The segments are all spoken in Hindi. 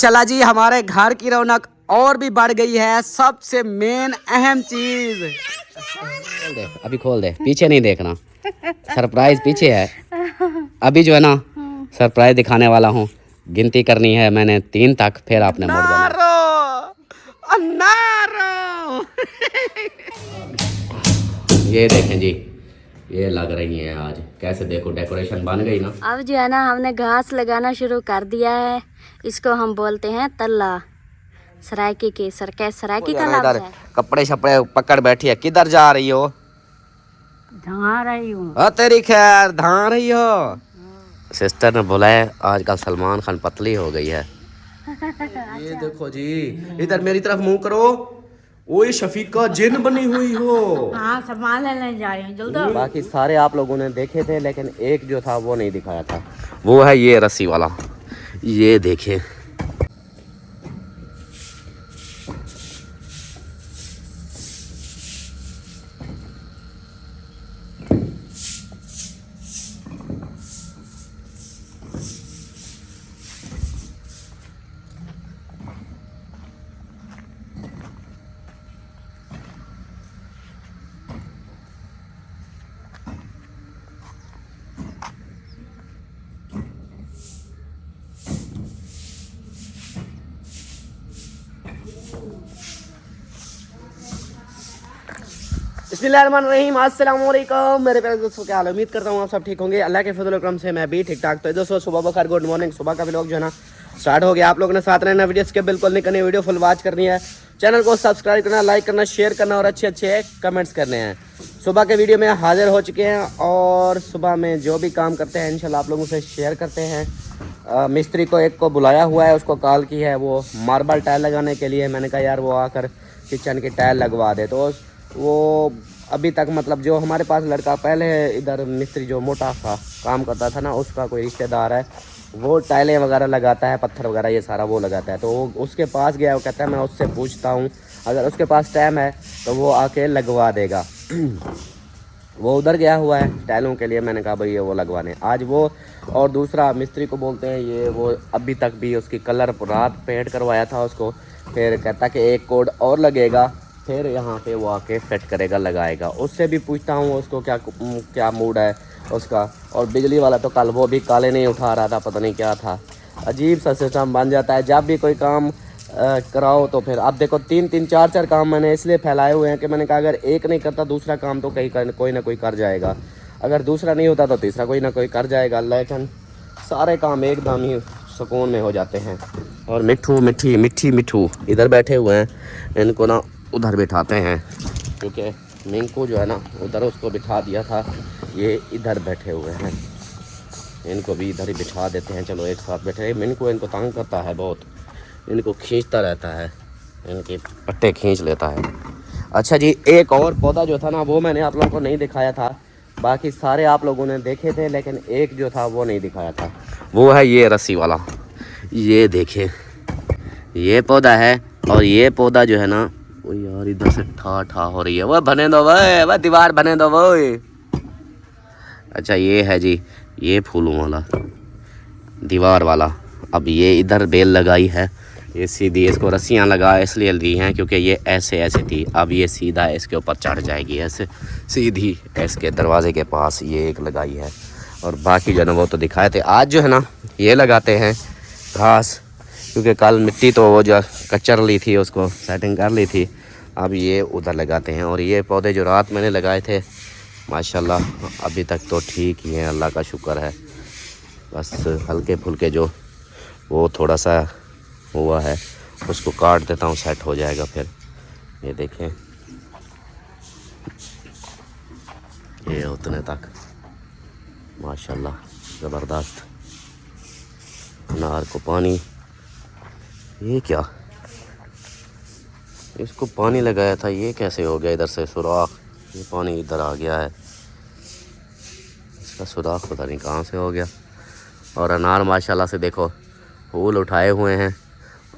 चला जी, हमारे घर की रौनक और भी बढ़ गई है। सबसे मेन अहम चीज अभी खोल दे, पीछे नहीं देखना, सरप्राइज पीछे है। अभी जो है ना सरप्राइज दिखाने वाला हूँ। गिनती करनी है मैंने 3 तक, फिर आपने मुड़ जाना। नारो ये देखें जी, ये लग रही है आज। कैसे देखो डेकोरेशन बन गई ना। अब जो है ना हमने घास लगाना शुरू कर दिया है। इसको हम बोलते हैं तल्ला। सरायकी के सरायकी का लफ्ज़ है। कपड़े शपड़े पकड़ बैठी है, किधर जा रही हो? धां रही हूँ। तेरी खैर, धां रही हो। सिस्टर ने बोला है आजकल सलमान खान पतली हो गई है। ये देखो जी, इधर मेरी तरफ मुंह करो। ओए शफीका जिन बनी हुई हो। हाँ, सामान लेने जा रही हूँ, जल्दी। बाकी सारे आप लोगों ने देखे थे, लेकिन एक जो था वो नहीं दिखाया था। वो है ये रस्सी वाला। ये देखें, बिस्मिल्लाहिर्रहमानिर्रहीम, अस्सलाम वालेकुम मेरे प्यारे दोस्तों, क्या हाल है? उम्मीद करता हूँ आप सब ठीक होंगे। अल्लाह के फजल करम से मैं भी ठीक ठाक। तो दोस्तों सुबह बखैर, गुड मॉर्निंग। सुबह का व्लॉग जो है ना स्टार्ट हो गया। आप लोगों ने साथ रहना, वीडियो स्किप बिल्कुल नहीं करनी, वीडियो फुल वॉच करनी है। चैनल को सब्सक्राइब करना, लाइक करना, शेयर करना और अच्छे अच्छे कमेंट्स करने हैं। सुबह के वीडियो में हाजिर हो चुके हैं और सुबह में जो भी काम करते हैं इंशाल्लाह आप लोगों से शेयर करते हैं। मिस्त्री को एक को बुलाया हुआ है, उसको कॉल की है, वो मार्बल टाइल लगाने के लिए। मैंने कहा यार वो आकर किचन की टाइल लगवा दे। तो वो अभी तक मतलब जो हमारे पास लड़का पहले इधर मिस्त्री जो मोटा सा काम करता था ना, उसका कोई रिश्तेदार है, वो टाइलें वगैरह लगाता है, पत्थर वगैरह ये सारा वो लगाता है। तो वो उसके पास गया, वो कहता है मैं उससे पूछता हूँ, अगर उसके पास टाइम है तो वो आके लगवा देगा। वो उधर गया हुआ है टाइलों के लिए। मैंने कहा भाई ये वो लगवाने आज वो। और दूसरा मिस्त्री को बोलते हैं ये, वो अभी तक भी उसकी कलर रात पेंट करवाया था उसको, फिर कहता कि एक कोड और लगेगा, फिर यहाँ पे वो आके फिट करेगा, लगाएगा। उससे भी पूछता हूँ उसको क्या मूड है उसका। और बिजली वाला तो कल वो भी काले नहीं उठा रहा था, पता नहीं क्या था। अजीब सा सिस्टम बन जाता है जब भी कोई काम कराओ तो फिर अब देखो 3-3 4-4 काम मैंने इसलिए फैलाए हुए हैं कि मैंने कहा अगर एक नहीं करता दूसरा काम तो कोई ना कोई कर जाएगा, अगर दूसरा नहीं होता तो तीसरा कोई ना कोई कर जाएगा। लेकिन सारे काम एकदम ही सुकून में हो जाते हैं। और मिट्ठू इधर बैठे हुए हैं, इनको ना उधर बिठाते हैं क्योंकि मिंकू जो है ना उधर उसको बिठा दिया था, ये इधर बैठे हुए हैं, इनको भी इधर ही बिठा देते हैं। चलो एक साथ बैठे। मिंकू इनको तंग करता है बहुत, इनको खींचता रहता है, इनके पट्टे खींच लेता है। अच्छा जी, एक और पौधा जो था ना वो मैंने आप लोगों को नहीं दिखाया था, बाकी सारे आप लोगों ने देखे थे, लेकिन एक जो था वो नहीं दिखाया था। वो है ये रस्सी वाला। ये देखें, ये पौधा है। और ये पौधा जो है ना वो यार इधर से ठा हो रही है, वो बने दो वो दीवार बने दो वो। अच्छा ये है जी, ये फूलों वाला दीवार वाला। अब ये इधर बेल लगाई है, ये सीधी, इसको रस्सियाँ लगा इसलिए दी हैं क्योंकि ये ऐसे थी। अब ये सीधा इसके ऊपर चढ़ जाएगी, ऐसे सीधी इसके दरवाजे के पास ये एक लगाई है। और बाकी जो है ना वो तो दिखाए थे। आज जो है ना ये लगाते हैं घास, क्योंकि कल मिट्टी तो वो जो कचर ली थी उसको सेटिंग कर ली थी, अब ये उधर लगाते हैं। और ये पौधे जो रात मैंने लगाए थे माशाल्लाह अभी तक तो ठीक ही हैं, अल्लाह का शुक्र है। बस हल्के फुल्के जो वो थोड़ा सा हुआ है उसको काट देता हूँ, सेट हो जाएगा फिर। ये देखें, ये उतने तक माशाल्लाह ज़बरदस्त। अनार को पानी, ये क्या, इसको पानी लगाया था, ये कैसे हो गया इधर से सुराख, ये पानी इधर आ गया है, इसका सुराख पता नहीं कहाँ से हो गया। और अनार माशाल्लाह से देखो फूल उठाए हुए हैं,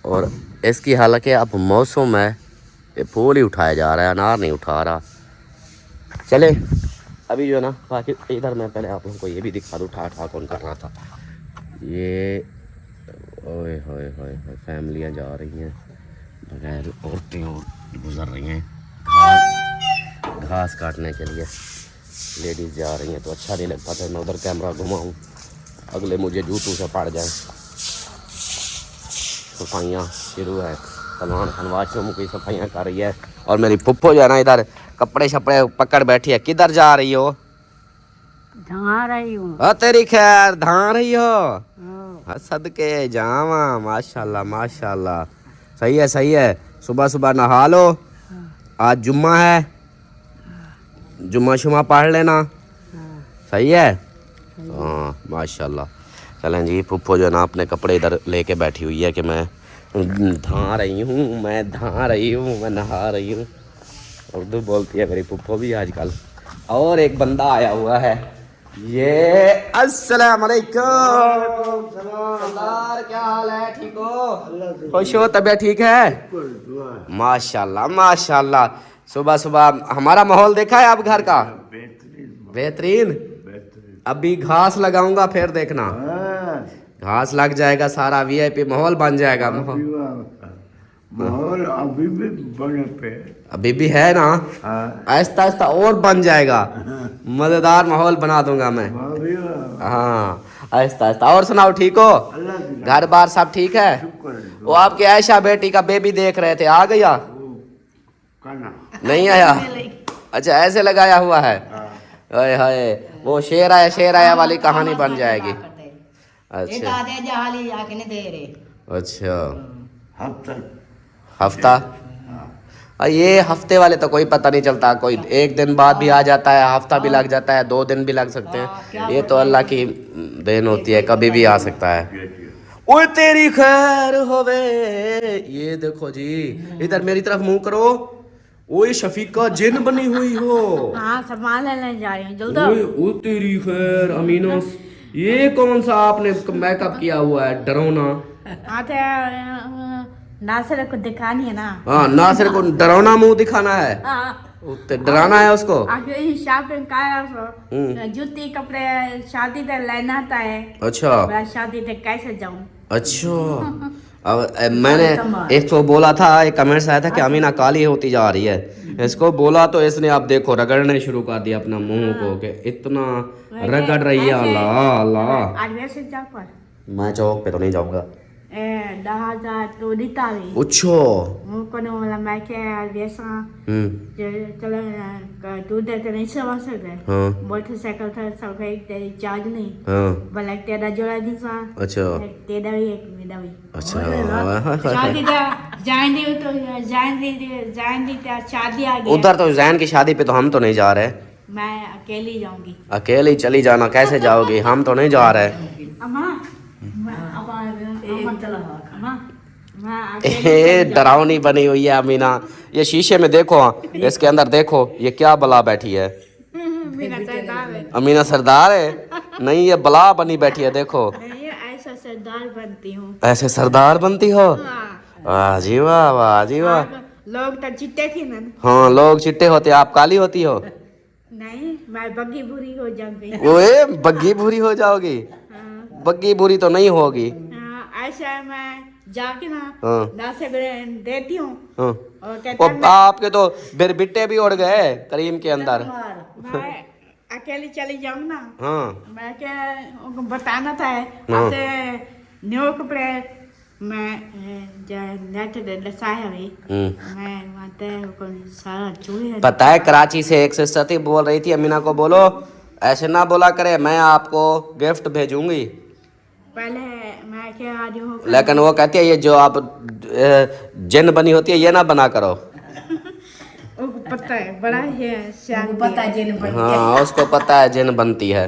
और इसकी हालांकि अब मौसम है, ये फूल ही उठाया जा रहा है, अनार नहीं उठा रहा। चले अभी जो है ना, बाकी इधर मैं पहले आप लोगों को ये भी दिखा दूँ ठा कौन कर रहा था। ये ओए होए होए होए, फैमिलियाँ जा रही हैं बगैर औरतें और गुजर रही हैं घास काटने के लिए। लेडीज़ जा रही हैं तो अच्छा नहीं लगता था मैं उधर कैमरा घुमाऊँ, अगले मुझे जूतों से पड़ जाए। सफाइयाँ शुरू है, सलमान खान वॉशरूम की सफाइयाँ कर रही है और मेरी पुप्पो जो है ना इधर कपड़े शपड़े पकड़ बैठी है। किधर जा रही हो? धा रही हूँ। तेरी खैर धा रही हो? सदके जावा, माशाल्लाह माशाल्लाह, सही है सही है। सुबह सुबह नहा लो, आज जुम्मा है, जुम्मा शुमा पढ़ लेना, सही है। हाँ माशाल्लाह। चलें जी, पुप्पो जो है ना अपने कपड़े इधर लेके बैठी हुई है कि मैं धा रही हूँ, मैं धा रही हूँ, मैं नहा रही हूँ। उर्दू बोलती है मेरी पुप्पो भी आजकल। और एक बंदा आया हुआ है, ये अस्सलाम वालेकुम। सरदार क्या हाल है, ठीक हो? खुश हो, तबीयत ठीक है? माशाल्लाह माशाल्लाह। सुबह सुबह हमारा माहौल देखा है आप घर का? बेहतरीन। अभी घास लगाऊंगा फिर देखना, घास लग जाएगा, सारा वीआईपी माहौल बन जाएगा। माहौल अभी भी बने पे, अभी भी है ना, आहिस्ता आहिस्ता और बन जाएगा, मजेदार माहौल बना दूंगा मैं। हाँ आहिस्ता आहिस्ता। और सुनाओ, ठीक हो? घर बार सब ठीक है? वो आपकी आयशा बेटी का बेबी देख रहे थे, आ गया? नहीं आया? अच्छा ऐसे लगाया हुआ है। ओए हाय, वो शेर आया वाली कहानी बन जाएगी। अच्छा अच्छा, हफ्ता ये हफ्ते वाले तो कोई पता नहीं चलता, कोई एक दिन बाद भी आ जाता है, हफ्ता भी लग जाता है, 2 दिन भी लग सकते हैं। ये तो अल्लाह की देन होती है, कभी भी आ सकता है। ओए तेरी खैर होवे, ये देखो जी, इधर मेरी तरफ मुंह करो। ओए शफीका जिन बनी हुई हो। हाँ सामान लेने जा रही हूँ, जल्दी। ओए ओ तेरी खैर अमीना, ये कौन सा आपने मेकअप किया हुआ है डरौना? हाँ तो नासिर को दिखानी है ना। हाँ नासिर को डरौना मुंह दिखाना है, तो डराना है उसको। शॉपिंग का जूती कपड़े शादी तक लेना था है। अच्छा मैं शादी तक कैसे जाऊँ? अच्छा। अब मैंने एक तो बोला था, एक कमेंट्स आया था कि अमीना काली होती जा रही है, इसको बोला तो इसने आप देखो रगड़ने शुरू कर दिया अपना मुंह को, कि इतना रगड़ रही है। अल्लाह अल्लाह। आज वैसे जा पर मैं चौक पे तो नहीं जाऊंगा। 10,000 तो देता भी। उच्छो मुझको वाला मैं क्या वैसा चलो दूध देते नहीं समझ सकते। हाँ मोटरसाइकिल था सब एक चार्ज नहीं, हाँ भला तेरा जोड़ा दी सा। अच्छा तेरा भी एक मेरा भी। अच्छा। शादी का जाएंगे तो जाएंगे क्या शादी आ गई। उधर तो जैन की शादी पे तो हम तो नहीं जा रहे, मैं अकेली जाऊंगी। अकेली चली जाना, कैसे जाओगी? हम तो नहीं जा रहे। अम्मा डरावनी बनी हुई है अमीना। ये शीशे में देखो, इसके अंदर देखो, ये क्या बला बैठी है। अमीना सरदार है? नहीं, ये बला बनी बैठी है, देखो। ऐसा सरदार बनती हूँ। ऐसे सरदार बनती हो? वाह जी वाह, वाह जी वाह। लोग तो चिट्टे थे ना। हाँ लोग चिट्टे होते, आप काली होती हो। नहीं, मैं बग्गी बुरी हो जाऊंगी। ओए बग्गी बुरी हो जाओगी? बग्गी बुरी तो नहीं होगी। ऐसा मैं जाके ना नासे देती हूँ। और कहता आपके तो बिरबिट्टे भी उड़ गए करीम के अंदर। मैं अकेली चली जाऊँ ना। हाँ मैं क्या उनको बताना था न्यू कपड़े मैं नेट दसाया भी मैं सारा चूहे। पता है कराची से एक सिस्टर थी, बोल रही थी अमीना को बोलो ऐसे ना बोला करे, मैं आपको गिफ्ट भेजूंगी। पहले मैं क्या आज हूँ, लेकिन वो कहती है ये जो आप जिन बनी होती है ये ना बना करो। पता है बड़ा है, पता है जिन बनती है। हाँ उसको पता है जिन बनती है।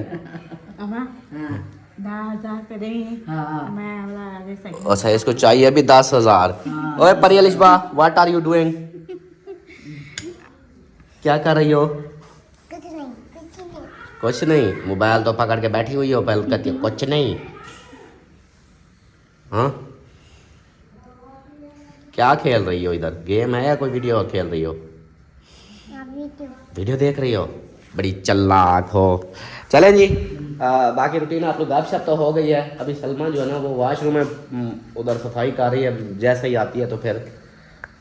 अच्छा इसको चाहिए भी 10,000। ओए परियलिशबा, व्हाट आर यू डूइंग? क्या कर रही हो? कुछ नहीं। मोबाइल तो पकड़ के बैठी हुई हो, पहले कहती है कुछ नहीं। हाँ क्या खेल रही हो? इधर गेम है या कोई वीडियो खेल रही हो? वीडियो देख रही हो, बड़ी चालाक हो। चलें जी। बाकी रूटीन आप लोग गपशप तो हो गई है। अभी सलमा जो है ना वो वॉशरूम में उधर सफाई कर रही है, जैसे ही आती है तो फिर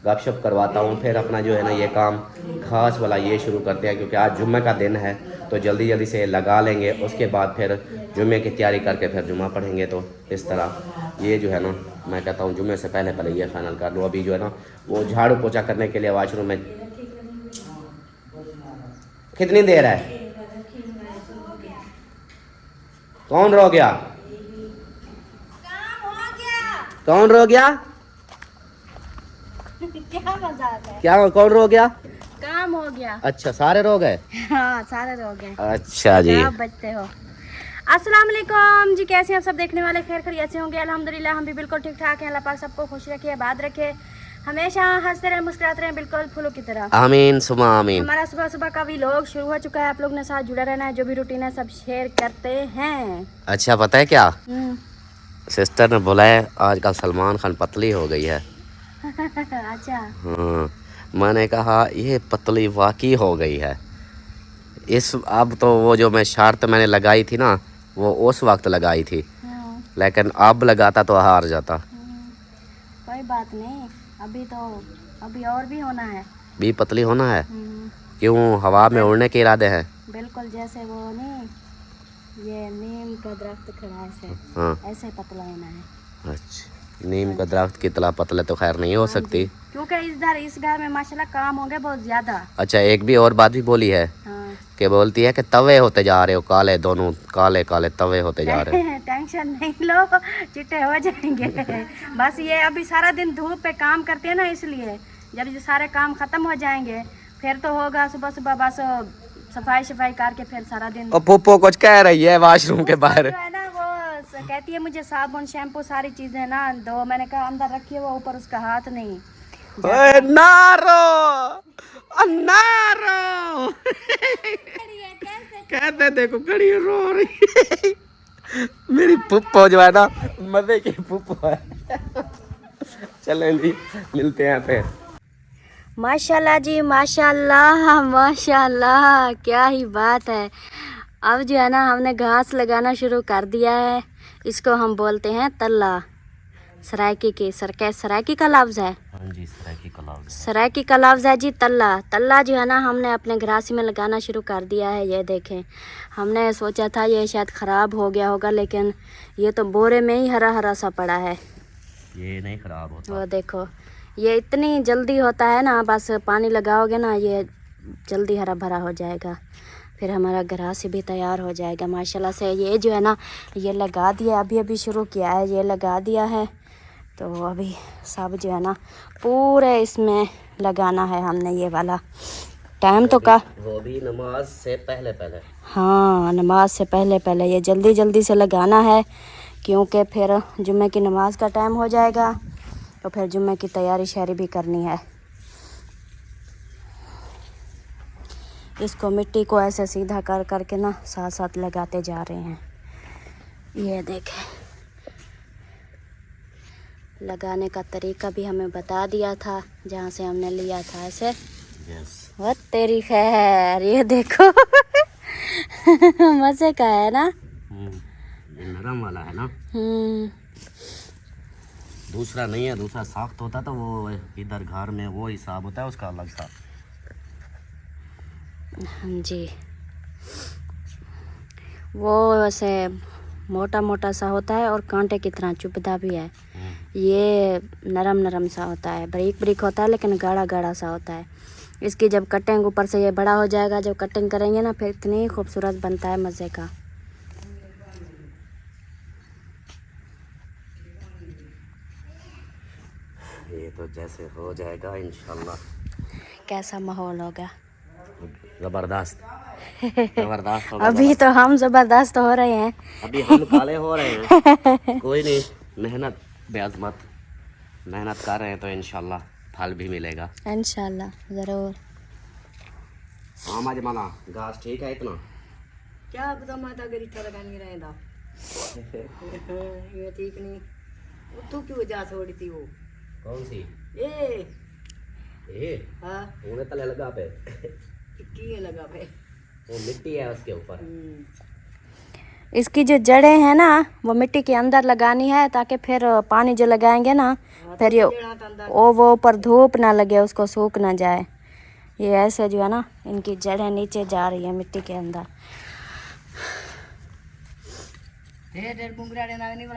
गपशप करवाता हूँ। फिर अपना जो है ना ये काम खास वाला ये शुरू करते हैं, क्योंकि आज जुम्मे का दिन है तो जल्दी जल्दी से लगा लेंगे। उसके बाद फिर जुम्मे की तैयारी करके फिर जुम्मा पढ़ेंगे। तो इस तरह ये जो है ना मैं कहता हूँ जुम्मे से पहले पहले ये फाइनल कर लूँ। अभी जो है ना वो झाड़ू पोछा करने के लिए वॉशरूम में कितनी देर है? कौन रो गया? कौन रो गया? क्या मजाक है? क्या कौन रो गया? काम हो गया। अच्छा सारे रो गए? हाँ सारे हो गए। अच्छा जी, आप बचते हो। अस्सलाम वालेकुम जी, कैसे हैं आप सब देखने वाले? खैर खैरियत से होंगे? अल्हम्दुलिल्लाह हम भी बिल्कुल ठीक ठाक हैं। अल्लाह पाक सबको खुश रखे, आबाद रखे, हमेशा हंसते रहे, मुस्कुराते रहे, बिल्कुल फूलों की तरह। आमीन सुमा आमीन। हमारा सुबह सुबह का भी लोग शुरू हो चुका है। आप लोग ने साथ जुड़ा रहना है, जो भी रूटीन है सब शेयर करते हैं। अच्छा पता है क्या, सिस्टर ने बोला है आजकल सलमान खान पतली हो गई है। अच्छा हाँ, मैंने कहा ये पतली वाकई हो गई है। इस अब तो वो जो मैं शर्त मैंने लगाई थी ना वो उस वक्त लगाई थी, लेकिन अब लगाता तो हार जाता। कोई बात नहीं, अभी और भी होना है। भी पतली होना है? क्यों, हवा में उड़ने के इरादे हैं? बिल्कुल, जैसे वो नहीं ये नीम का दरख्त खड़ा है ऐसे, हाँ ऐसे पतला होना है। अच्छा, नीम का दरख्त की तरह पतले तो खैर नहीं हो सकती, क्योंकि इस घर में माशाल्लाह काम हो गया बहुत ज्यादा। अच्छा एक भी और बात भी बोली है कि बोलती है कि तवे होते जा रहे हो काले, दोनों काले काले तवे होते जा रहे हो। टेंशन नहीं लो, चिट्टे हो जाएंगे। बस ये अभी सारा दिन धूप पे काम करते हैं ना, इसलिए जब ये सारे काम खत्म हो जाएंगे फिर तो होगा सुबह सुबह बस सफाई करके फिर सारा दिन। पुप्पो कुछ कह रही है वॉशरूम के बाहर। जो है ना वो कहती है मुझे साबुन शैम्पू सारी चीजें ना दो। मैंने कहा अंदर रखिए, वो ऊपर उसका हाथ नहीं। नारो नारो कहते देखो खड़ी रो रही। मेरी पुप्पो जो है ना मजे की पुप्पो है। चलें जी मिलते हैं फिर। माशाल्लाह जी माशाल्लाह माशाल्लाह, क्या ही बात है। अब जो है ना हमने घास लगाना शुरू कर दिया है। इसको हम बोलते हैं तल्ला। सरायकी के सरायकी का लफ्ज़ है। हाँ जी, सरायकी का लफ्ज़ है। सरायकी का लफ्ज़ है जी तल्ला। तल्ला जो है ना हमने अपने घरासी में लगाना शुरू कर दिया है। ये देखें, हमने सोचा था ये शायद ख़राब हो गया होगा, लेकिन ये तो बोरे में ही हरा हरा सा पड़ा है। ये नहीं ख़राब होता। वो देखो, ये इतनी जल्दी होता है ना, बस पानी लगाओगे ना ये जल्दी हरा भरा हो जाएगा, फिर हमारा घरासी भी तैयार हो जाएगा माशाल्लाह से। ये जो है ना ये लगा दिया, अभी अभी शुरू किया है, ये लगा दिया है। तो अभी सब जो है ना पूरे इसमें लगाना है हमने ये वाला। टाइम तो का वो भी नमाज से पहले पहले। हाँ, नमाज से पहले पहले ये जल्दी जल्दी से लगाना है, क्योंकि फिर जुम्मे की नमाज का टाइम हो जाएगा तो फिर जुम्मे की तैयारी शहरी भी करनी है। इसको मिट्टी को ऐसे सीधा कर करके ना साथ साथ लगाते जा रहे हैं। ये देखें, लगाने का तरीका भी हमें बता दिया था जहाँ से हमने लिया था ऐसे। बहुत तेरी खैर, ये देखो। मज़े का है ना। ये नरम वाला है ना। दूसरा नहीं है, दूसरा सख्त होता तो वो इधर घर में वो हिसाब होता है उसका अलग सा। हाँ जी, वो वैसे मोटा मोटा सा होता है और कांटे की तरह चुभता भी है। ये नरम नरम सा होता है, बारीक बारीक होता है, लेकिन गाढ़ा गाढ़ा सा होता है। इसकी जब कटिंग ऊपर से ये बड़ा हो जाएगा, जब कटिंग करेंगे ना फिर इतनी खूबसूरत बनता है, मज़े का। ये तो जैसे हो जाएगा इंशाल्लाह। कैसा माहौल होगा? जबरदस्त जबरदस्त होगा। अभी तो हम जबरदस्त हो रहे हैं, अभी हम काले हो रहे हैं। कोई नहीं, मेहनत बेअज़मत मेहनत कर रहे हैं तो इंशाल्लाह फल भी मिलेगा इंशाल्लाह ज़रूर। हाँ माँ जमाना घास ठीक है इतना क्या पता मैं तो गरीब लगा नहीं रहता। ये ठीक नहीं, तू क्यों जा छोड़ी थी वो? कौन सी? ए हाँ, उन्हें तले लगा पे की लगा पे वो मिट्टी है उसके ऊपर। इसकी जो जड़ें हैं ना वो मिट्टी के अंदर लगानी है, ताकि फिर पानी जो लगाएंगे ना फिर ये वो ऊपर धूप ना लगे, उसको सूख ना जाए। ये ऐसे जो है ना इनकी जड़ें नीचे जा रही है मिट्टी के अंदर।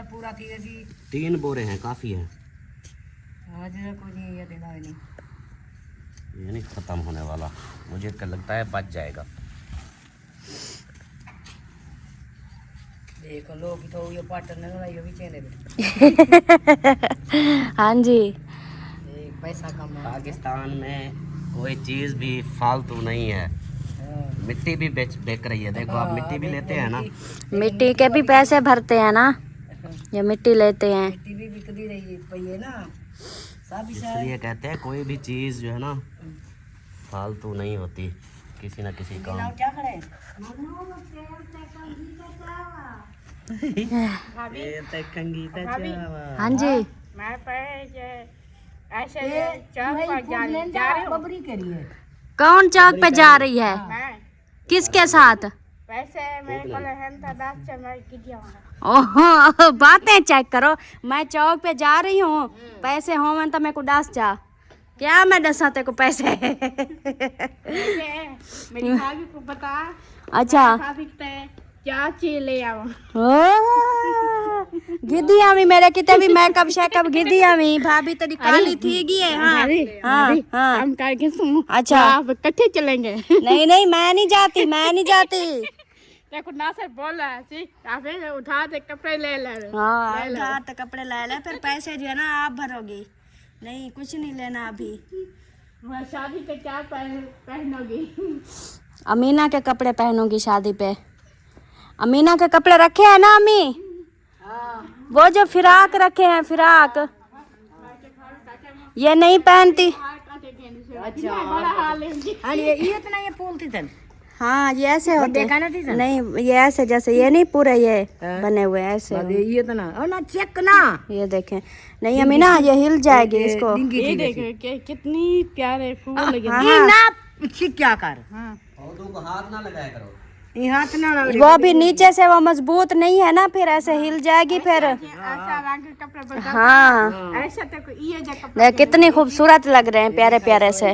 पूरा 3 बोरे हैं, काफी है। ये नहीं खत्म होने वाला, मुझे लगता है बच जाएगा। देखो लोग तो ये पार्टनर वाला ये भी चेले हाँ जी, पैसा कम है। पाकिस्तान में कोई चीज भी फालतू नहीं है। मिट्टी भी बेच रही है, देखो आप मिट्टी भी लेते हैं ना, मिट्टी के भी पैसे भरते हैं ना, ये मिट्टी लेते हैं। मिट्टी भी बिक रही है ना, इसलिए कहते हैं कोई भी चीज जो है ना फालतू नहीं होती, किसी ना किसी काम। हाँ जी, कौन चौक पे जा रही है? किसके साथ? ओहो, बातें चेक करो। मैं चौक पे जा रही हूँ, पैसे हो मैं तो मेरे को डांस जा, क्या मैं दसा तेरे को पैसे। मेरी भाभी को बता। अच्छा, भाभी क्या चीज ले आओ। गिद्दी आमी मेरे किते भी मेकअप शेकअप गिद्दी आमी भाभी तो निकाली थी गी है। हाँ हाँ हाँ, हम करके सुनो। अच्छा, आप इकट्ठे चलेंगे। नहीं नहीं, मैं नहीं जाती, मैं नहीं जाती। देखो ना से बोल रहा है जी, आप उठा दे कपड़े ले ले। हाँ, उठा तो कपड़े ले ले, फिर पैसे जो है ना आप भरोगी। नहीं, कुछ नहीं लेना अभी। वह शादी पे क्या पहनोगी? अमीना के कपड़े पहनूंगी शादी पे। अमीना के कपड़े रखे हैं ना अम्मी? वो जो फिराक रखे हैं, फिराक ये नहीं पहनती। ये फूलती थन। हाँ, ये ऐसे होते हैं। नहीं, ये ऐसे जैसे ये नहीं पूरे ये बने हुए ऐसे। ये तो ना और ना चेक ना, ये देखें। नहीं अमीना, ये हिल जाएगी इसको। ये देखो कितनी प्यारे फूल लगे। ना क्या कर, हाथ ना लगाया करो, हाथ ना लगे। वो भी नीचे से वो मजबूत नहीं है ना, फिर ऐसे हिल जाएगी फिर। ऐसा रंग के कपड़े बदल। हाँ, ऐसा तो ये जो कपड़े कितनी खूबसूरत लग रहे हैं, प्यारे प्यारे से।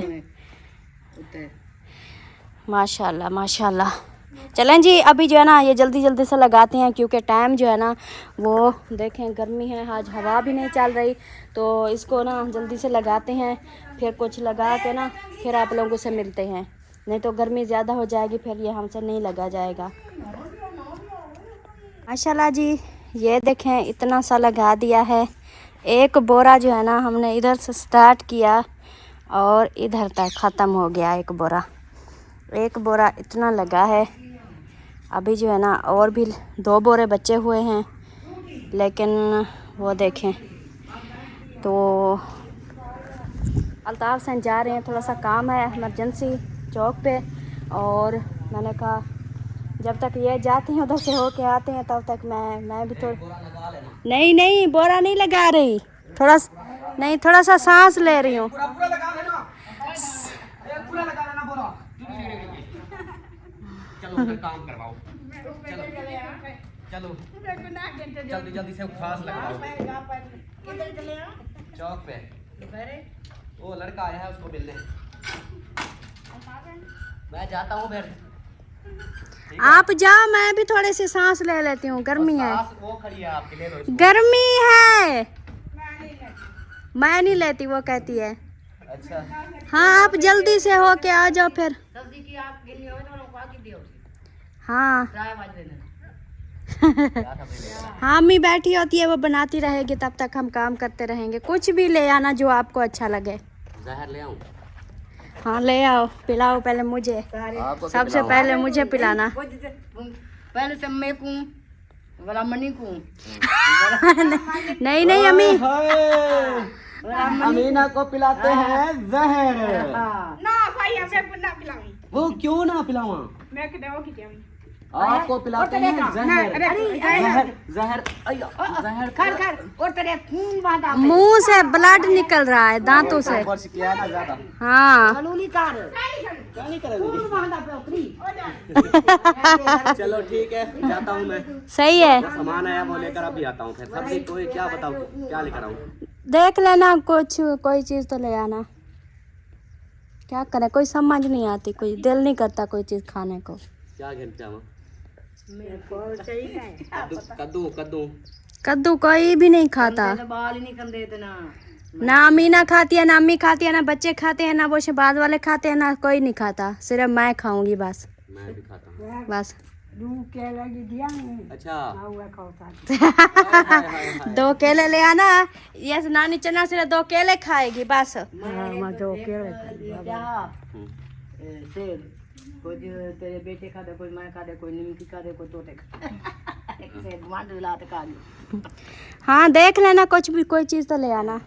माशाल्लाह माशाल्लाह। चलें जी, अभी जो है ना ये जल्दी जल्दी से लगाते हैं, क्योंकि टाइम जो है ना वो देखें गर्मी है, आज हवा भी नहीं चल रही, तो इसको ना जल्दी से लगाते हैं। फिर कुछ लगा के ना फिर आप लोगों से मिलते हैं, नहीं तो गर्मी ज़्यादा हो जाएगी, फिर ये हमसे नहीं लगा जाएगा। माशाल्लाह जी, ये देखें इतना सा लगा दिया है। एक बोरा जो है ना हमने इधर से स्टार्ट किया और इधर तक ख़त्म हो गया। एक बोरा इतना लगा है। अभी जो है ना और भी 2 बोरे बचे हुए हैं, लेकिन वो देखें तो अल्ताफ़ से जा रहे हैं, थोड़ा सा काम है इमरजेंसी चौक पे, और मैंने कहा जब तक ये जाती हैं उधर से होके आते हैं तब तक मैं भी थोड़ा। नहीं नहीं, बोरा नहीं लगा रही, थोड़ा सा सांस ले रही हूँ। चलो काम करवाओ, चलो जल्दी जल्दी से खास लगाओ चौक पे। वो लड़का आया है, उसको मिलने मैं जाता हूँ फिर। आप जाओ, मैं भी थोड़ी सी सांस ले लेती हूँ, गर्मी है। वो खड़ी है आपके लिए, लो। गर्मी है, मैं नहीं लेती, वो कहती है। अच्छा, हाँ, आप जल्दी से हो के आ जाओ फिर। हाँ हाँ, अम्मी बैठी होती है, वो बनाती रहेगी, तब तक हम काम करते रहेंगे। कुछ भी ले आना जो आपको अच्छा लगे। जहर ले आऊं? हाँ ले आओ, पिलाओ पहले मुझे, सबसे पहले मुझे पिलाना। पहले से मैं को वाला मनी को नहीं नहीं अम्मी, अमीना को पिलाते हैं जहर। ना भाई हमें ना पिलाऊं। वो क्यों ना पिलावा? मैं के देव की जाऊं। आपको पिलाते हैं जहर जहर जहर अय्या, जहर खर खर और तेरे खून बांधा मुंह से ब्लड निकल रहा है दांतों से। वर्ष किया है ना ज्यादा। हाँ लूली कार खून बांधा पे उतरी चलो ठीक है, जाता हूँ मैं। सही है, सामान आया वो लेकर अभी आता हूँ। फिर सब्जी कोई क्या बताऊँ, क्या लेकर आऊँ? देख लेना कुछ कोई चीज तो ले आना। क्या करे, कोई समझ नहीं आती, कोई दिल नहीं करता कोई चीज खाने को। क्या घेर जाऊँ? कद्दू कद्दू कद्दू कोई भी नहीं खाता। बाल ही नहीं कर देते ना ना अमीना खाती है, ना अम्मी खाती है, ना बच्चे खाते हैं, ना वो बाद वाले खाते हैं, ना कोई नहीं खाता। सिर्फ मैं खाऊंगी बस। मैं भी खाता हूँ। बस अच्छा दो केले ले आना। ये नानी चना सिर्फ 2 केले खाएगी बस। कोई तेरे बेटे खा दे, कोई मैं खा दे, कोई निमकी खा दे, कोई तोते खा दे। हाँ देख लेना, कुछ भी कोई चीज़ तो ले आना।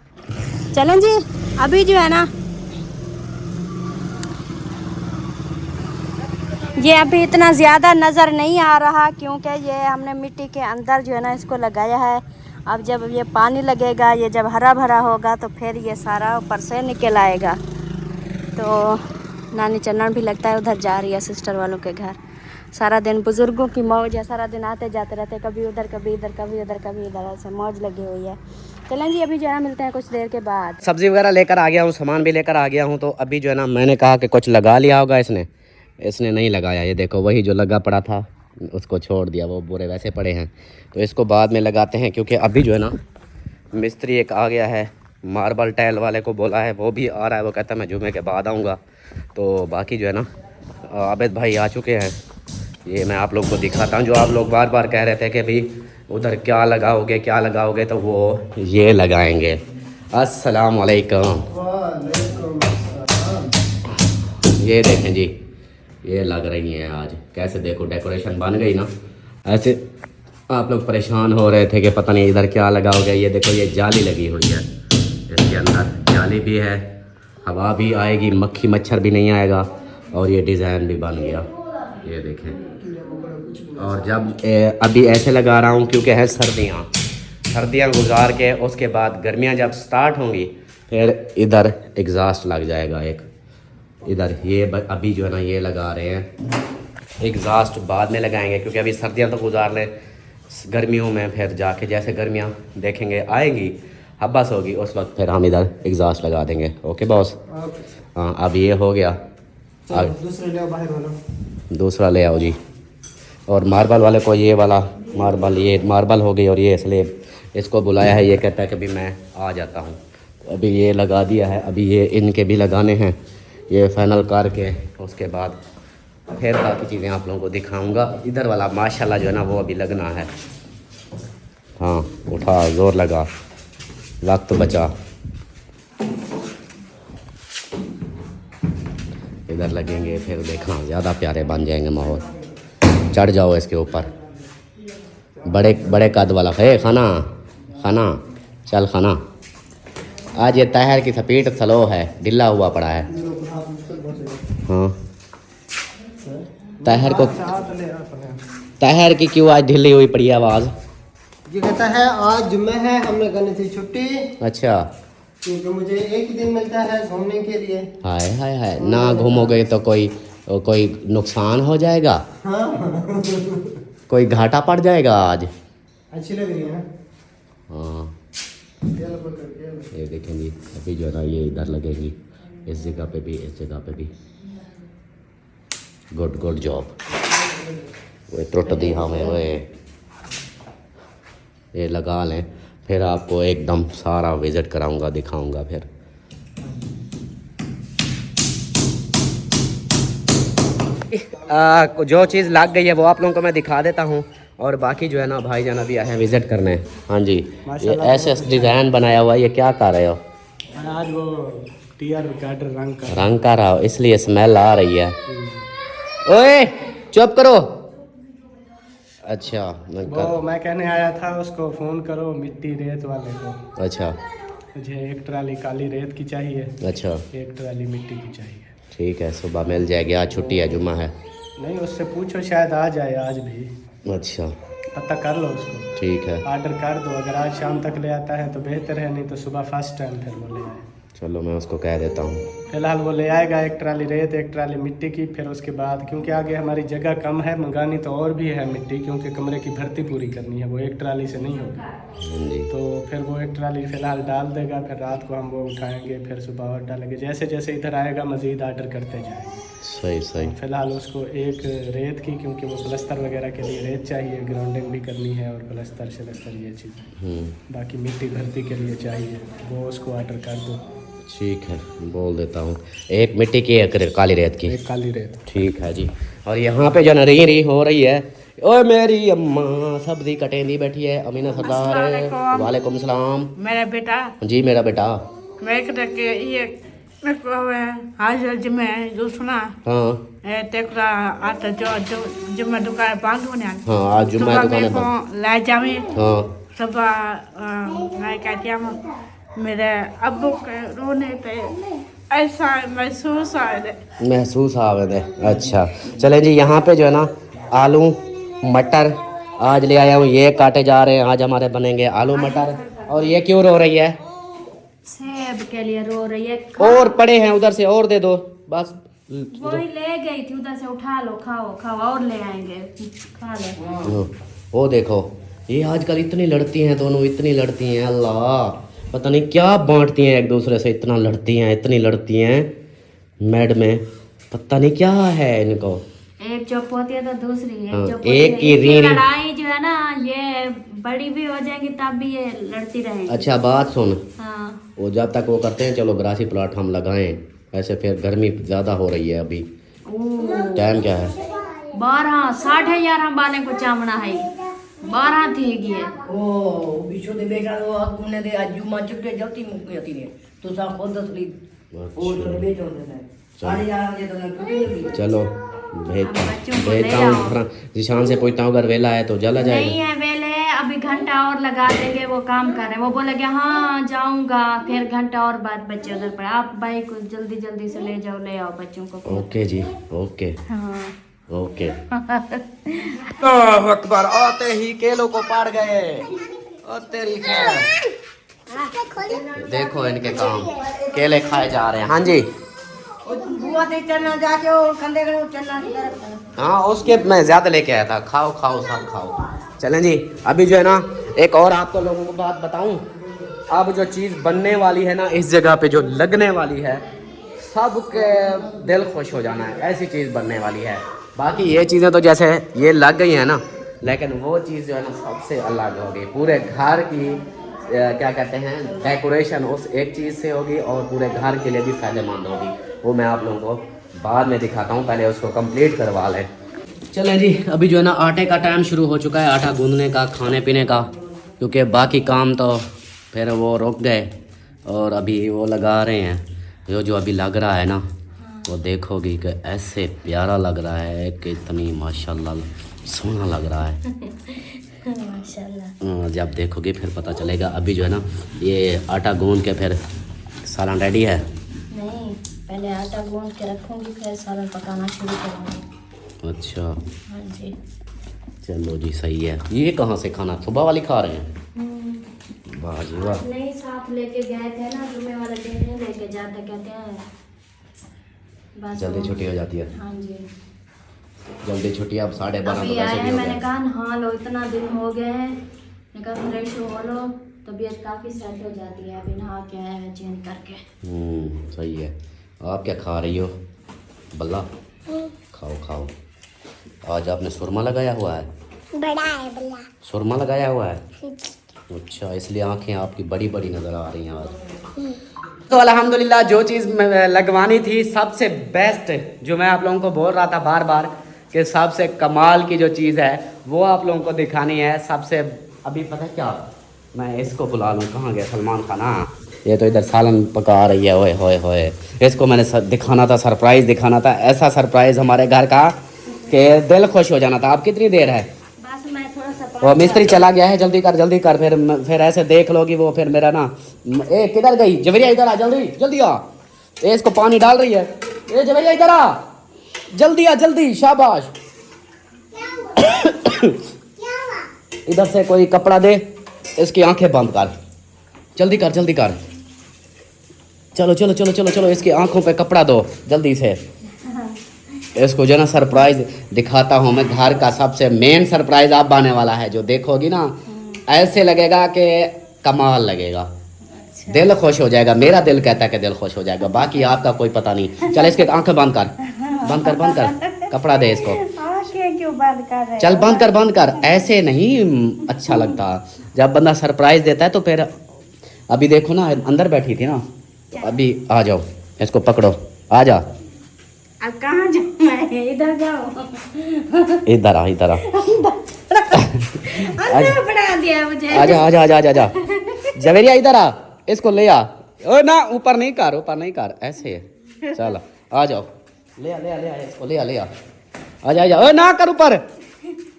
चलें जी, अभी जो है ना ये अभी इतना ज़्यादा नज़र नहीं आ रहा, क्योंकि ये हमने मिट्टी के अंदर जो है ना इसको लगाया है। अब जब ये पानी लगेगा, ये जब हरा भरा होगा तो फिर ये सारा ऊपर से निकल आएगा। तो नानी चन्नन भी लगता है उधर जा रही है सिस्टर वालों के घर। सारा दिन बुज़ुर्गों की मौज है, सारा दिन आते जाते रहते, कभी उधर कभी इधर, कभी उधर कभी इधर, ऐसे मौज लगी हुई है। चलें जी, अभी जो है मिलते हैं कुछ देर के बाद। सब्जी वगैरह लेकर आ गया हूँ, सामान भी लेकर आ गया हूँ। तो अभी जो है ना मैंने कहा कि कुछ लगा लिया होगा इसने नहीं लगाया। ये देखो वही जो लगा पड़ा था उसको छोड़ दिया, वो बुरे वैसे पड़े हैं। तो इसको बाद में लगाते हैं, क्योंकि अभी जो है ना मिस्त्री एक आ गया है, मार्बल टाइल वाले को बोला है, वो भी आ रहा है। वो कहता है मैं जुमे के बाद आऊँगा। तो बाकी जो है ना आबिद भाई आ चुके हैं। ये मैं आप लोग को दिखाता हूँ, जो आप लोग बार बार कह रहे थे कि भाई उधर क्या लगाओगे, तो वो ये लगाएंगे। अस्सलाम वालेकुम। ये देखें जी, ये लग रही हैं आज। कैसे देखो डेकोरेशन बन गई ना। ऐसे आप लोग परेशान हो रहे थे कि पता नहीं इधर क्या लगाओगे। ये देखो ये जाली लगी हुई है, इसके अंदर जाली भी है, हवा भी आएगी, मक्खी मच्छर भी नहीं आएगा। और ये डिज़ाइन भी बन गया, ये देखें। और जब अभी ऐसे लगा रहा हूँ क्योंकि है सर्दियाँ गुजार के उसके बाद गर्मियाँ जब स्टार्ट होंगी फिर इधर एग्जॉस्ट लग जाएगा एक इधर। ये अभी जो है ना ये लगा रहे हैं, एग्जॉस्ट बाद में लगाएंगे क्योंकि अभी सर्दियाँ तो गुजार लें। गर्मियों में फिर जाके जैसे गर्मियाँ देखेंगे आएंगी, हब्बस होगी, उस वक्त फिर हम इधर एग्जॉस्ट लगा देंगे। Okay boss. हाँ अब ये हो गया, दूसरा ले आओ जी। और मार्बल वाले को ये वाला मार्बल हो गई और ये स्लेब, इसको बुलाया है। ये कहता है कि भी मैं आ जाता हूँ। अभी ये लगा दिया है, अभी ये इनके भी लगाने हैं। ये फाइनल करके उसके बाद फिर बाकी चीज़ें आप लोगों को दिखाऊंगा। इधर वाला माशाल्लाह जो है ना वो अभी लगना है। हाँ उठा, ज़ोर लगा, वक्त बचा। इधर लगेंगे फिर देखना ज़्यादा प्यारे बन जाएंगे माहौल। चढ़ जाओ इसके ऊपर, बड़े कद वाला है। खाना चल खाना। आज ये तहर की स्पीड स्लो है, ढीला हुआ पड़ा है। हाँ तहर की क्यों आज ढीली हुई पड़ी आवाज़? ये कहता है आज जुम्मे है, हमने करनी थी छुट्टी। अच्छा, क्योंकि मुझे एक ही दिन मिलता है घूमने के लिए। हाय हाय हाय, ना घूमोगे तो कोई नुकसान हो जाएगा। हाँ कोई घाटा पड़ जाएगा आज। अच्छी लग रही है ना। हाँ ये देखें जी, अभी जो है ना ये इधर लगेगी, इस जगह पे भी, इस जगह पे भी। Good job. वो टुट दी हमें, वो ये लगा लें, फिर आपको एकदम सारा विज़िट कराऊंगा, दिखाऊंगा। फिर जो चीज़ लग गई है वो आप लोगों को मैं दिखा देता हूँ। और बाकी जो है ना भाईजान अभी आए हैं विज़िट करने। हाँ जी, ये ऐसे डिज़ाइन बनाया हुआ है। ये क्या कर रहे हो? आज वो टीआर गार्डर रंग कर रहा हो, इसलिए स्मेल आ रही है। ओए चुप करो। अच्छा वो मैं कहने आया था उसको फ़ोन करो मिट्टी रेत वाले को। अच्छा, मुझे एक ट्राली काली रेत की चाहिए, अच्छा एक ट्राली मिट्टी की चाहिए। ठीक है, सुबह मिल जाएगी। आज छुट्टी है, जुम्मा है। नहीं, उससे पूछो, शायद आ जाए आज भी। अच्छा पता कर लो उसको, ठीक है, ऑर्डर कर दो। अगर आज शाम तक ले आता है तो बेहतर है, नहीं तो सुबह फर्स्ट टाइम फिर वो ले आए। चलो मैं उसको कह देता हूँ। फिलहाल वो ले आएगा 1 ट्राली रेत, 1 ट्राली मिट्टी की। फिर उसके बाद क्योंकि आगे हमारी जगह कम है, मंगानी तो और भी है मिट्टी, क्योंकि कमरे की भर्ती पूरी करनी है, वो 1 ट्राली से नहीं होगी। हाँ जी, तो फिर वो 1 ट्राली फिलहाल डाल देगा, फिर रात को हम वो उठाएंगे, फिर सुबह और डालेंगे। जैसे जैसे इधर आएगा मज़ीद ऑर्डर करते जाएंगे। सही सही। फिलहाल उसको 1 रेत की, क्योंकि वो प्लस्तर वगैरह के लिए रेत चाहिए, ग्राउंडिंग भी करनी है और प्लस्तर शलस्तर ये चीज़। बाकी मिट्टी भर्ती के लिए चाहिए, वो उसको ऑर्डर कर दो। ठीक है, बोल देता हूँ। 1 मिट्टी की, 1 काली रेत की। 1 काली रेत। ठीक है जी। और यहाँ पे जो न री हो रही है, ओए मेरी अम्मा सब्जी कटेंदी बैठी है, अमीना सरदार है। वालेकुम सलाम। मेरा बेटा जी मेरा बेटा। मैं के ये मेरे को आज में जो सुना हाँ तेरा आता जो मैं दुकान बंद होने हाँ, आज जुम्मा दुकान को ले जावे। हाँ सुबह मैं कहती हूँ मेरे अब्बू के रोने पे ऐसा महसूस आवे दे। अच्छा चले जी, यहाँ पे जो है ना आलू मटर आज ले आया हूँ, ये काटे जा रहे हैं। आज हमारे बनेंगे आलू मटर। और ये क्यों रो रही है? सेब के लिए रो रही है। और पड़े हैं उधर से, और दे दो बस। वही ले गई थी, उधर से उठा लो, खाओ खाओ और ले आएंगे, खा ले। वो देखो, ये आजकल इतनी लड़ती हैं दोनों, इतनी लड़ती हैं, अल्लाह पता नहीं क्या बांटती हैं एक दूसरे से, इतना लड़ती हैं, इतनी लड़ती हैं। मैड में पता नहीं क्या है इनको। एक चुप होती है तो दूसरी हाँ, चुप एक होती है। की ये रीढ़। लड़ाई जो है ना, ये बड़ी भी हो जाएगी तब भी ये लड़ती रहेगी। अच्छा बात सुन, हाँ वो जब तक वो करते हैं, चलो ग्रासी प्लाट हम लगाएं। ऐसे फिर गर्मी ज़्यादा हो रही है अभी। टाइम क्या है? 12 11:30 बाले को चामना है, 12 थी गई है। ओ बिशो दे बेटा वो आपने दे आज जुम्मा चुके जल्दी मुक गई थी तो सा खुद असली वो तो बेचो दे 11:30 बजे तो टूटी। चलो बच्चों को भेजता ले हूँ, जिशान से पूछता हूँ अगर वेला है तो चला नहीं जाएगा। है वेले, अभी घंटा और लगा देंगे, वो काम कर रहे हैं। वो बोलेंगे हाँ जाऊंगा, फिर घंटा और बाद बच्चे उधर पड़े। आप भाई को जल्दी जल्दी से ले जाओ, ले आओ बच्चों को। ओके जी, ओके हाँ ओके। अकबर आते ही केलों को पाड़ गए। ओ तेरी खैर, देखो इनके काम, केले खाए जा रहे हैं। हाँ जी बुआ ते चलना जाके और कंधे को चलना इधर। हाँ, उसके मैं ज्यादा लेके आया था। खाओ खाओ सब खाओ। चलें जी, अभी जो है ना एक और आपको लोगों को बात बताऊं। अब जो चीज़ बनने वाली है ना, इस जगह पे जो लगने वाली है, सबके दिल खुश हो जाना है, ऐसी चीज़ बनने वाली है। बाकी ये चीज़ें तो जैसे ये लग गई हैं ना, लेकिन वो चीज़ जो है ना सबसे अलग होगी। पूरे घर की क्या कहते हैं डेकोरेशन उस एक चीज़ से होगी, और पूरे घर के लिए भी फ़ायदेमंद होगी। वो मैं आप लोगों को बाद में दिखाता हूँ, पहले उसको कंप्लीट करवा लें। चलें जी, अभी जो है ना आटे का टाइम शुरू हो चुका है, आटा गूंदने का, खाने पीने का, क्योंकि बाकी काम तो फिर वो रुक गए और अभी वो लगा रहे हैं। जो अभी लग रहा है ना, वो देखोगी कि ऐसे प्यारा लग रहा है कि इतनी माशाल्लाह सोना लग रहा है। माशाल्लाह। जब देखोगे फिर पता चलेगा। अभी जो है ना ये आटा गूंद के फिर सालन रेडी है। नहीं, पहले आटा गूंद के रखूंगी, फिर सालन पकाना शुरू करूंगी। अच्छा हाँ जी। चलो जी, सही है। ये कहाँ से खाना सुबह वाली खा रहे हैं? वाह जी वाह। नहीं, साथ लेके गए थे ना, जुम्मे वाले दिन नहीं लेके जाते, कहते हैं बस जल्दी वो- छुट्टी हो जाती है। हाँ जी। जल्दी छुट्टी अब 12:30 अभी तो वैसे आए भी हो मैंने गया। कहा नहा लो, इतना दिन हो गए हैं, मैंने कहा फ्रेश हो लो, तबीयत काफ़ी सेट हो जाती है। अभी नहा के आए हैं चेंज करके। सही है। आप क्या खा रही हो बल्ला? खाओ खाओ। आज आपने सुरमा लगाया हुआ है? बड़ा है बल्ला। सुरमा लगाया हुआ है? अच्छा, इसलिए आंखें आपकी बड़ी बड़ी नज़र आ रही हैं आज। तो अल्हम्दुलिल्लाह जो चीज़ लगवानी थी, सबसे बेस्ट जो मैं आप लोगों को बोल रहा था बार बार कि सबसे कमाल की जो चीज़ है वो आप लोगों को दिखानी है। सबसे अभी पता है क्या, मैं इसको बुला लूँ, कहाँ गया सलमान खान? हाँ, ये तो इधर सालन पका रही है। ओए होए होए, इसको मैंने दिखाना था, सरप्राइज़ दिखाना था। ऐसा सरप्राइज़ हमारे घर का कि दिल खुश हो जाना था। अब कितनी देर है? बस मैं थोड़ा सा वो मिस्त्री चला गया है, जल्दी कर फिर ऐसे देख लोगी वो, फिर मेरा ना ए किधर गई जवेरिया? इधर आ, जल्दी जल्दी आ। ए इसको पानी डाल रही है। ए जवेरिया इधर आ। जल्दी आ जल्दी, शाबाश। इधर से कोई कपड़ा दे, इसकी आंखें बंद कर, जल्दी कर जल्दी कर। चलो चलो चलो चलो चलो, इसकी आंखों पे कपड़ा दो जल्दी से। इसको जो ना सरप्राइज दिखाता हूँ मैं, घर का सबसे मेन सरप्राइज अब आने वाला है, जो देखोगी ना ऐसे लगेगा कि कमाल लगेगा। दिल खुश हो जाएगा, मेरा दिल कहता है कि दिल खुश हो जाएगा, बाकी आपका कोई पता नहीं। चल इसके आंखें बंद कर, बंद कर बंद कर, कपड़ा दे इसको। आंखें क्यों बंद कर रहे? चल बंद कर, ऐसे नहीं अच्छा लगता जब बंदा सरप्राइज देता है। तो फिर अभी देखो ना, अंदर बैठी थी ना, तो अभी आ जाओ, इसको पकड़ो, आ जा। अब कहाँ जाऊँ मैं? इधर जाओ। इधर आ, इधर आ, अंदर बढ़ा दिया मुझे। आजा आजा आजा आजा आजा, जवेरिया इधर आ, इसको ले आ। ओ ना, ऊपर नहीं कर, ऊपर नहीं कर, ऐसे चल आ जाओ, ले आ ले आ ले आ, इसको ले आ ले आ, आजा आजा। ओ ना कर ऊपर,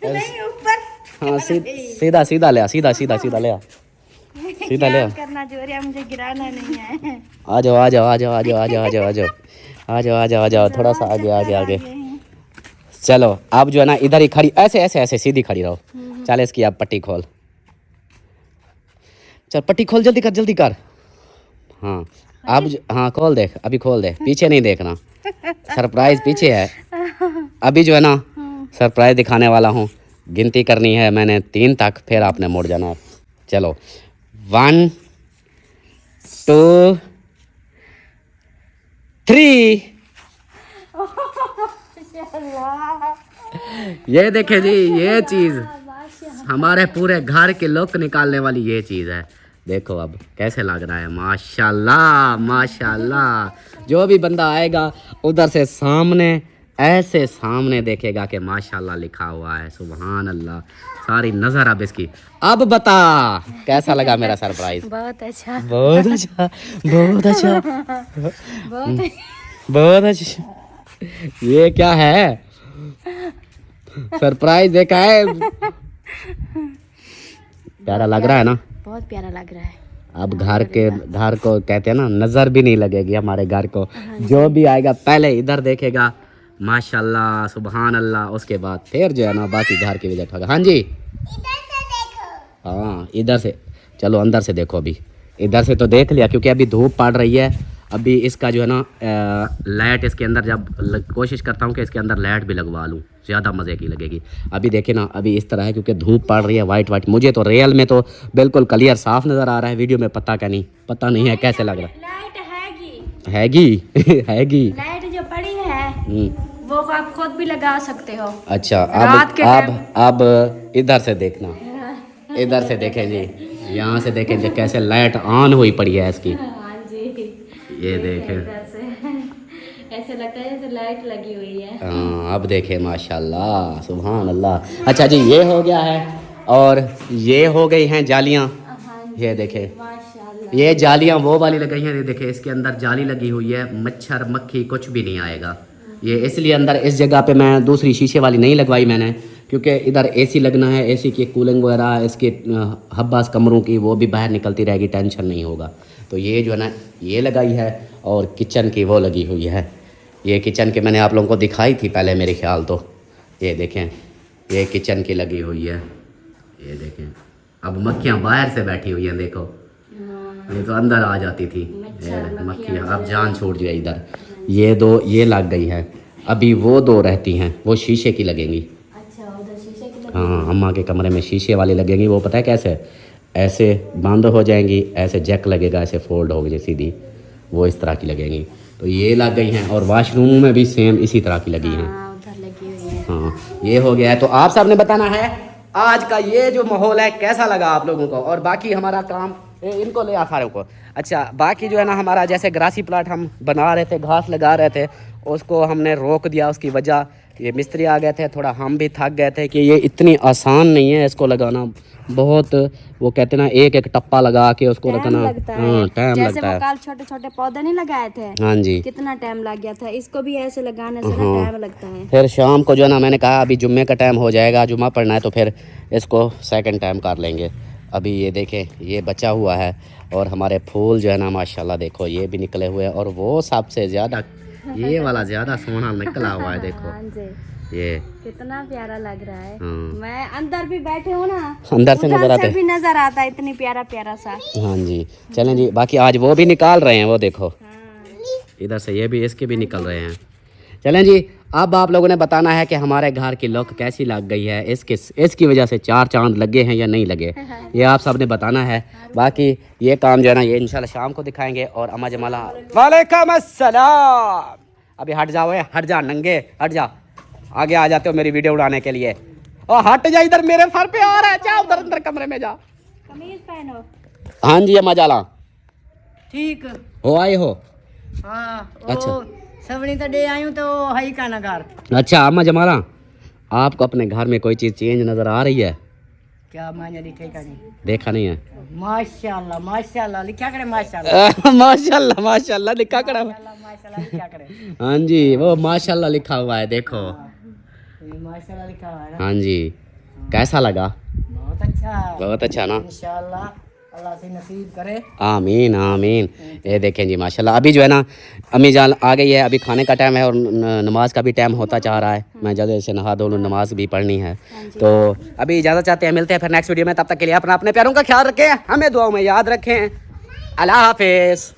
नहीं ऊपर। हाँ सीधा सीधा ले आ, सीधा सीधा सीधा ले आ, सीधा ले आ। करना जोरिया, मुझे गिराना नहीं है। आ जाओ आ जाओ आ जाओ आ जाओ आ जाओ आ जाओ आ जाओ आ जाओ आ जाओ आ जाओ, थोड़ा सा आगे आगे आगे। चलो अब जो है ना इधर ही खड़ी, ऐसे ऐसे ऐसे सीधी खड़ी रहो। चल इसकी अब पट्टी खोल, चल पट्टी खोल, जल्दी कर जल्दी कर। हाँ अब हाँ खोल दे, अभी खोल दे, पीछे नहीं देखना, सरप्राइज पीछे है। अभी जो है ना सरप्राइज दिखाने वाला हूँ, गिनती करनी है मैंने 3 तक, फिर आपने मुड़ जाना। चलो 1 2 3। ये देखे जी, ये चीज हमारे पूरे घर के लुक निकालने वाली ये चीज है। देखो अब कैसे लग रहा है, माशाल्लाह माशाल्लाह। जो भी बंदा आएगा उधर से सामने, ऐसे सामने देखेगा कि माशाल्लाह लिखा हुआ है, सुभान अल्लाह, सारी नजर अब इसकी। अब बता कैसा लगा मेरा सरप्राइज? बहुत अच्छा, बहुत अच्छा बहुत अच्छा बहुत अच्छा। ये क्या है, सरप्राइज देखा है, प्यारा लग रहा है ना? बहुत प्यारा लग रहा है। अब घर को कहते हैं ना, नजर भी नहीं लगेगी हमारे घर को। जो भी आएगा पहले इधर देखेगा, माशाल्लाह सुभान अल्लाह, उसके बाद फिर जो है ना बाकी घर की विजिट होगा। हाँ जी, इधर से देखो। हाँ इधर से, चलो अंदर से देखो। अभी इधर से तो देख लिया, क्योंकि अभी धूप पड़ रही है। अभी इसका जो है ना लाइट इसके अंदर, जब कोशिश करता हूँ कि इसके अंदर लाइट भी लगवा लूँ, ज़्यादा मज़े की लगेगी। अभी देखे ना, अभी इस तरह है क्योंकि धूप पड़ रही है, वाइट वाइट। मुझे तो रियल में तो बिल्कुल क्लियर साफ नज़र आ रहा है, वीडियो में पता नहीं है कैसे लग रहा लाइट हैगी हैगी। लाइट जो पड़ी है वो आप खुद भी लगा सकते हो। अच्छा अब इधर से देखना, इधर से देखें जी, यहाँ से देखें जी कैसे लाइट ऑन हुई पड़ी है इसकी। हाँ जी, ये देखें, ऐसे लगता है जैसे लाइट लगी हुई है। हाँ अब देखें माशाल्लाह सुभान अल्लाह। अच्छा जी, ये हो गया है, और ये हो गई हैं जालियाँ। ये देखें, ये जालियाँ वो वाली लगाई हैं, ये देखें इसके अंदर जाली लगी हुई है, मच्छर मक्खी कुछ भी नहीं आएगा। ये इसलिए अंदर इस जगह पे मैं दूसरी शीशे वाली नहीं लगवाई मैंने, क्योंकि इधर एसी लगना है, एसी की कूलिंग वगैरह, इसके हब्बास कमरों की वो भी बाहर निकलती रहेगी, टेंशन नहीं होगा। तो ये जो है ना ये लगाई है, और किचन की वो लगी हुई है। ये किचन की मैंने आप लोगों को दिखाई थी पहले मेरे ख्याल तो। ये देखें, ये किचन की लगी हुई है। ये देखें, अब मक्खियाँ बाहर से बैठी हुई हैं, देखो ये तो अंदर आ जाती थी मक्खियाँ, अब जान छोड़ दिया इधर। ये 2 ये लग गई है, अभी वो 2 रहती हैं, वो शीशे की लगेंगी। अच्छा, उधर शीशे की हाँ अम्मा के कमरे में शीशे वाली लगेंगी। वो पता है कैसे, ऐसे बंद हो जाएंगी, ऐसे जैक लगेगा, ऐसे फोल्ड होगी सीधी, वो इस तरह की लगेंगी। तो ये लग गई हैं, और वाशरूम में भी सेम इसी तरह की लगी हैं। उधर लगी हुई है। हाँ ये हो गया है। तो आप सबने बताना है आज का ये जो माहौल है कैसा लगा आप लोगों को, और बाकी हमारा काम इनको ले आ सारों को। अच्छा बाकी जो है ना हमारा जैसे ग्रासी प्लाट हम बना रहे थे, घास लगा रहे थे, उसको हमने रोक दिया। उसकी वजह ये मिस्त्री आ गए थे, थोड़ा हम भी थक गए थे कि ये इतनी आसान नहीं है इसको लगाना, बहुत वो कहते ना एक एक टप्पा लगा के उसको रखना। हाँ टाइम लगता है। कल छोटे छोटे पौधे नहीं लगाए थे, हाँ जी, कितना टाइम लग गया था, इसको भी ऐसे लगाने से ना टाइम लगता है। फिर शाम को जो है ना मैंने कहा अभी जुम्मे का टाइम हो जाएगा, जुम्मा पढ़ना है, तो फिर इसको सेकंड टाइम कर लेंगे। अभी ये देखें ये बचा हुआ है, और हमारे फूल जो है ना माशाल्लाह देखो ये भी निकले हुए हैं, और वो सबसे ज़्यादा ये वाला ज्यादा सोना निकला हुआ है देखो हाँ जी, ये कितना प्यारा लग रहा है। हाँ। मैं अंदर भी बैठे हूँ ना, अंदर से नजर आते भी नजर आता है, इतनी प्यारा प्यारा सा। हाँ जी चलें जी। बाकी आज वो भी निकाल रहे हैं, वो देखो इधर से ये भी, इसके भी निकल रहे हैं। चलें जी, अब आप लोगों ने बताना है कि हमारे घर की लुक कैसी लग गई है, इसकी वजह से 4 चांद लगे हैं या नहीं लगे, ये आप सब ने बताना है। बाकी ये काम जो है ना, ये इंशाल्लाह शाम को दिखाएंगे। और अम्मा जमाला वालेकुम अस्सलाम। अभी हट जाओ, हट जा नंगे, हट जा, आगे आ जाते हो मेरी वीडियो उड़ाने के लिए। और हट जा, इधर मेरे सर पे आ रहा है, जा उधर अंदर कमरे में जा। कमीज पहनो। हाँ जी अम्मा जाला, ठीक हो आए हो? हाँ अच्छा। सवनी तो दे आयूं तो हई का नगर। अच्छा अम्मा जमाला, आपको अपने घर में कोई चीज़ चेंज नज़र आ रही है? क्या मायने लिखे का नहीं? देखा नहीं है? माशाल्लाह माशाल्लाह लिखा करे माशाल्लाह माशाल्लाह माशाल्लाह लिखा करा। माशाल्लाह लिखा करे। हाँ जी वो माशाल्लाह लिखा हुआ है देखो। माशाल्लाह लिखा हुआ है ना। हाँ जी कैसा लगा? बहुत अच्छा। बहुत अच्छा ना। इंशाल्लाह अल्लाह से नसीब करे। आमीन आमीन। ये देखें जी माशाल्लाह, अभी जो है ना अम्मी जान आ गई है, अभी खाने का टाइम है और नमाज का भी टाइम होता जा रहा है। मैं जल्दी से नहा धो लूँ, नमाज भी पढ़नी है। तो अभी इजाज़त चाहते हैं, मिलते हैं फिर नेक्स्ट वीडियो में। तब तक के लिए अपने प्यारों का ख्याल रखें, हमें दुआओं में याद रखें। अल्लाह हाफिज़।